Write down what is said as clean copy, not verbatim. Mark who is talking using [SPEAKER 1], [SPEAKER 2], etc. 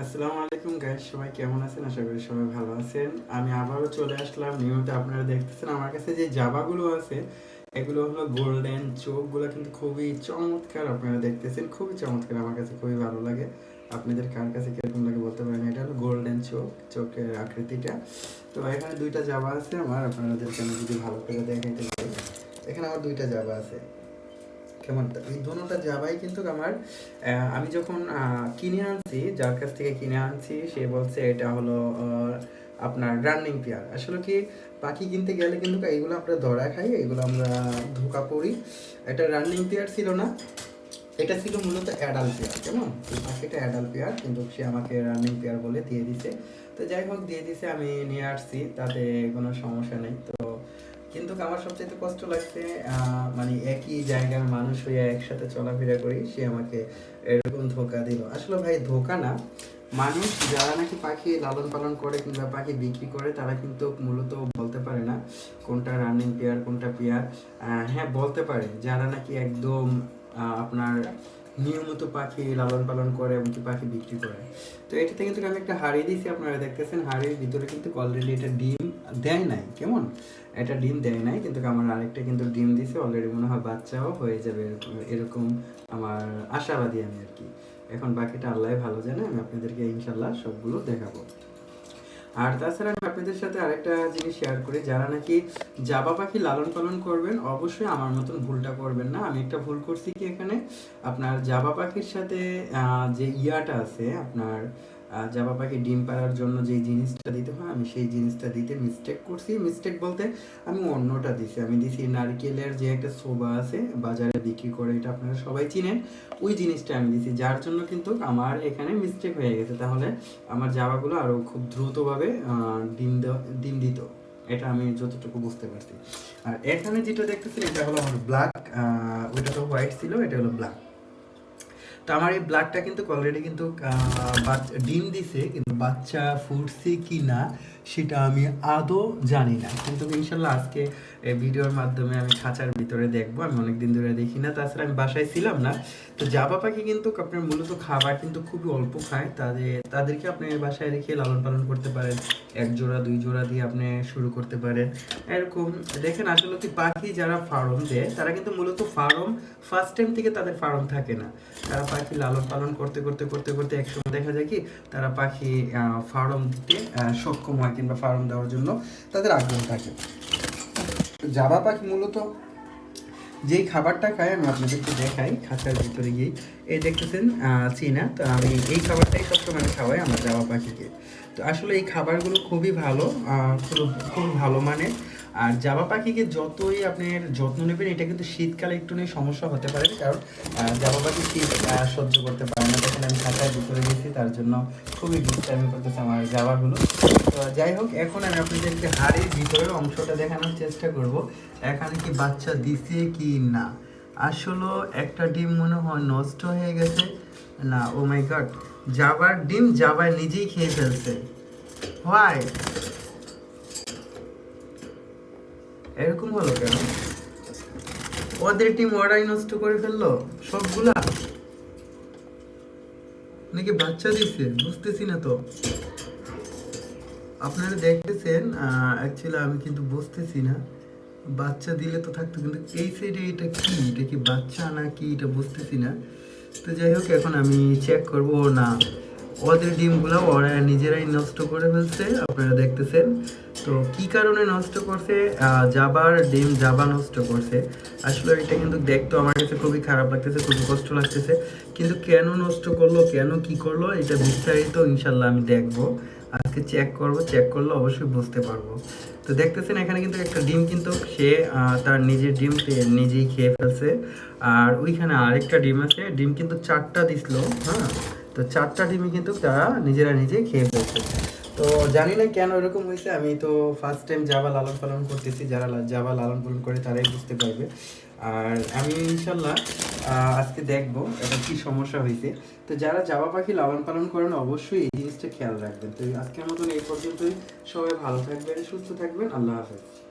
[SPEAKER 1] আসসালামু আলাইকুম গাইস, সবাই কেমন আছেন? আশা করি সবাই ভালো আছেন। আমি আবারও চলে আসলাম নিয়মিত। আপনারা দেখতেছেন আমার কাছে যে জাবাগুলো আছে, এগুলো হলো গোল্ডেন চোখগুলো, কিন্তু খুবই চমৎকার। আপনারা দেখতেছেন খুবই চমৎকার, আমার কাছে খুবই ভালো লাগে। আপনাদের কার কাছে কিরকম লাগে বলতে পারেন। এটা হলো গোল্ডেন চোখ, চোখের আকৃতিটা। তো এখানে দুইটা জাবা আছে আমার, আপনাদেরকে আমি যদি ভালো করে দেখাইতে চাই। এখানে আমার দুইটা জাবা আছে। কেমন এই দোনোটা জাবাই কিন্তু আমার আমি যখন কিনে আনছি, যার কাছ থেকে কিনে আনছি সে বলছে এটা হলো আপনার রানিং পেয়ার। আসলে কি, পাখি কিনতে গেলে কিন্তু এইগুলো আমরা ধরা খাই, এগুলো আমরা ধোকা পড়ি। এটা রানিং পেয়ার ছিল না, এটা ছিল মূলত অ্যাডাল্ট পেয়ার। কেমন, এই পাখিটা অ্যাডাল্ট পেয়ার, কিন্তু সে আমাকে রানিং পেয়ার বলে দিয়ে দিছে। তো যাই হোক, দিয়ে দিছে, আমি নিয়ে আসছি, তাতে কোনো সমস্যা নেই। তো কিন্তু আমার সবচেয়ে কষ্ট লাগছে, মানে একই জায়গার মানুষ হয়ে একসাথে চলাফেরা করি, সে আমাকে এরকম ধোকা দিল। আসলে ভাই ধোকা না, মানুষ যারা নাকি পাখি লালন পালন করে কিংবা পাখি বিক্রি করে, তারা কিন্তু মূলত বলতে পারে না কোনটা রানিং পেয়ার কোনটা পেয়ার। হ্যাঁ, বলতে পারে যারা নাকি একদম আপনার নিয়মিত পাখি লালন পালন করে এবং কি পাখি বিক্রি করে। তো এটাতে কিন্তু আমি একটা হাড়ি দিয়েছি, আপনারা দেখতেছেন হাড়ির ভিতরে কিন্তু অলরেডি এটা ডিম দেয় নাই। কেমন, এটা ডিম দেয় নাই, কিন্তু আমার আরেকটা কিন্তু ডিম দিছে অলরেডি, মনে হয় বাচ্চাও হয়ে যাবে এরকম এরকম আমার আশাবাদী আমি আর কি। এখন বাকিটা আল্লাহ ভালো জানে, আমি আপনাদেরকে ইনশাল্লাহ সবগুলো দেখাবো। আর তাছাড়া আমি আপনাদের সাথে আরেকটা জিনিস শেয়ার করি, যারা নাকি জাবা পাখি লালন পালন করবেন, অবশ্যই আমার মতন ভুলটা করবেন না। আমি একটা ভুল করছি কি, এখানে আপনার জাবা পাখির সাথে যে ইয়াটা আছে আপনার জাবা পাখি ডিম পাড়ার জন্য যে জিনিসটা দিতে হয়, আমি সেই জিনিসটা দিতে মিস্টেক করছি। মিস্টেক বলতে আমি অন্যটা দিছি, আমি দিছি নারকেলের যে একটা সোবা আছে বাজারে বিক্রি করে, এটা আপনারা সবাই চিনেন, ওই জিনিসটা আমি দিছি, যার জন্য কিন্তু আমার এখানে মিস্টেক হয়ে গেছে। তাহলে আমার জাবাগুলো আরও খুব দ্রুতভাবে ডিম দিত। এটা আমি যতটুকু বুঝতে পারছি। আর এখানে যেটা দেখতেছি এটা হলো আমার ব্ল্যাক, ওইটা তো হোয়াইট ছিল, এটা হলো ব্ল্যাক। তো আমার এই ব্লাডটা কিন্তু অলরেডি কিন্তু ডিম দিছে, কিন্তু বাচ্চা ফুটছে কি না সেটা আমি আদৌ জানি না। কিন্তু ইনশাল্লাহ আজকে এই ভিডিওর মাধ্যমে আমি খাঁচার ভিতরে দেখবো, আমি অনেকদিন ধরে দেখি না। তাছাড়া আমি বাসায় ছিলাম না। তো জাবা পাখি কিন্তু আপনার মূলত খাবার কিন্তু খুবই অল্প খায়, তাদেরকে আপনি বাসায় রেখে লালন পালন করতে পারেন। এক জোড়া দুই জোড়া দিয়ে আপনি শুরু করতে পারেন এরকম। দেখেন আসলে কি, পাখি যারা ফার্ম দেয় তারা কিন্তু মূলত ফার্ম ফার্স্ট টাইম থেকে তাদের ফার্ম থাকে না। তারা পাখি লালন পালন করতে করতে করতে করতে একসময় দেখা যায় কি, তারা পাখি ফার্ম দিতে সক্ষম হয়, কিংবা ফার্ম দেওয়ার জন্য তাদের আগ্রহ থাকে। জাবা পাখি মূলত যেই খাবারটা খায় আমি আপনাদেরকে দেখাই খাঁচার ভিতরে গিয়ে। এই দেখতেছেন চীনা, তো আমি এই খাবারটাই সবসময় খাওয়াই আমার জাবা পাখিকে। তো আসলে এই খাবারগুলো খুবই ভালো, খুব খুব ভালো মানের। আর জাবা পাখিকে যতই আপনার যত্ন নেবেন, এটা কিন্তু শীতকালে একটু নিয়ে সমস্যা হতে পারে, কারণ জাবা পাখি শীত সহ্য করতে পারে না। তখন আমি খাঁচার ভিতরে গেছি, তার জন্য খুবই দুষ্টামি করতেছে আমার জাবাগুলো। তো যাই হোক, এখন আমি আপনাদেরকে হাড়ির ভিতরের অংশটা দেখানোর চেষ্টা করব, এখানে কি বাচ্চা দিছে কি না। আসলে একটা ডিম মনে হয় নষ্ট হয়ে গেছে। না, ও মাই গড, জাবার ডিম জাবায় নিজেই খেয়ে ফেলছে। হোয়াই, এরকম হলো কেন? ওদের টিম ওরাই নষ্ট করে ফেললো সবগুলা, নাকি বাচ্চা দিছে বুঝতেছি না তো। আপনারা দেখতেছেন, অ্যাকচুয়ালি আমি কিন্তু বুঝতেছি না। বাচ্চা দিলে তো থাকতো, কিন্তু এই সাইডে এটা কি, এটা কি বাচ্চা না কি, এটা বুঝতেছি না। তো যাই হোক, এখন আমি চেক করব। না, ওদের ডিমগুলো ওরা নিজেরাই নষ্ট করে ফেলছে, আপনারা দেখতেছেন। তো কি কারণে নষ্ট করছে? জাবার ডিম জাবা নষ্ট করছে। আসলে এটা কিন্তু দেখতে আমার কাছে খুবই খারাপ লাগতেছে, খুবই কষ্ট লাগতেছে। কিন্তু কেন নষ্ট করলো, কেন কি করলো, এটা বিস্তারিত ইনশাল্লাহ আমি দেখবো, আজকে চেক করব, চেক করলে অবশ্যই বুঝতে পারবো। তো দেখতেছেন এখানে কিন্তু একটা ডিম কিন্তু সে তার নিজের ডিম নিজেই খেয়ে ফেলছে। আর ওইখানে আরেকটা ডিম আছে, ডিম কিন্তু চারটা দিছিল। হ্যাঁ, তো চারটা ডিমই কিন্তু তারা নিজেরা নিজে খেয়ে ফেলছে। তো জানি না কেন এরকম হয়েছে, আমি তো ফার্স্ট টাইম জাবা লালন পালন করতেছি, যারা জাবা লালন পালন করে তারাই বুঝতে পারবে। আর আমি ইনশাল্লাহ আজকে দেখবো এটা কি সমস্যা হয়েছে। তো যারা জাবা পাখি লালন পালন করেন অবশ্যই এই জিনিসটা খেয়াল রাখবেন। তো আজকের মতন এই পর্যন্তই। সবাই ভালো থাকবেন, সুস্থ থাকবেন, আল্লাহ হাফেজ।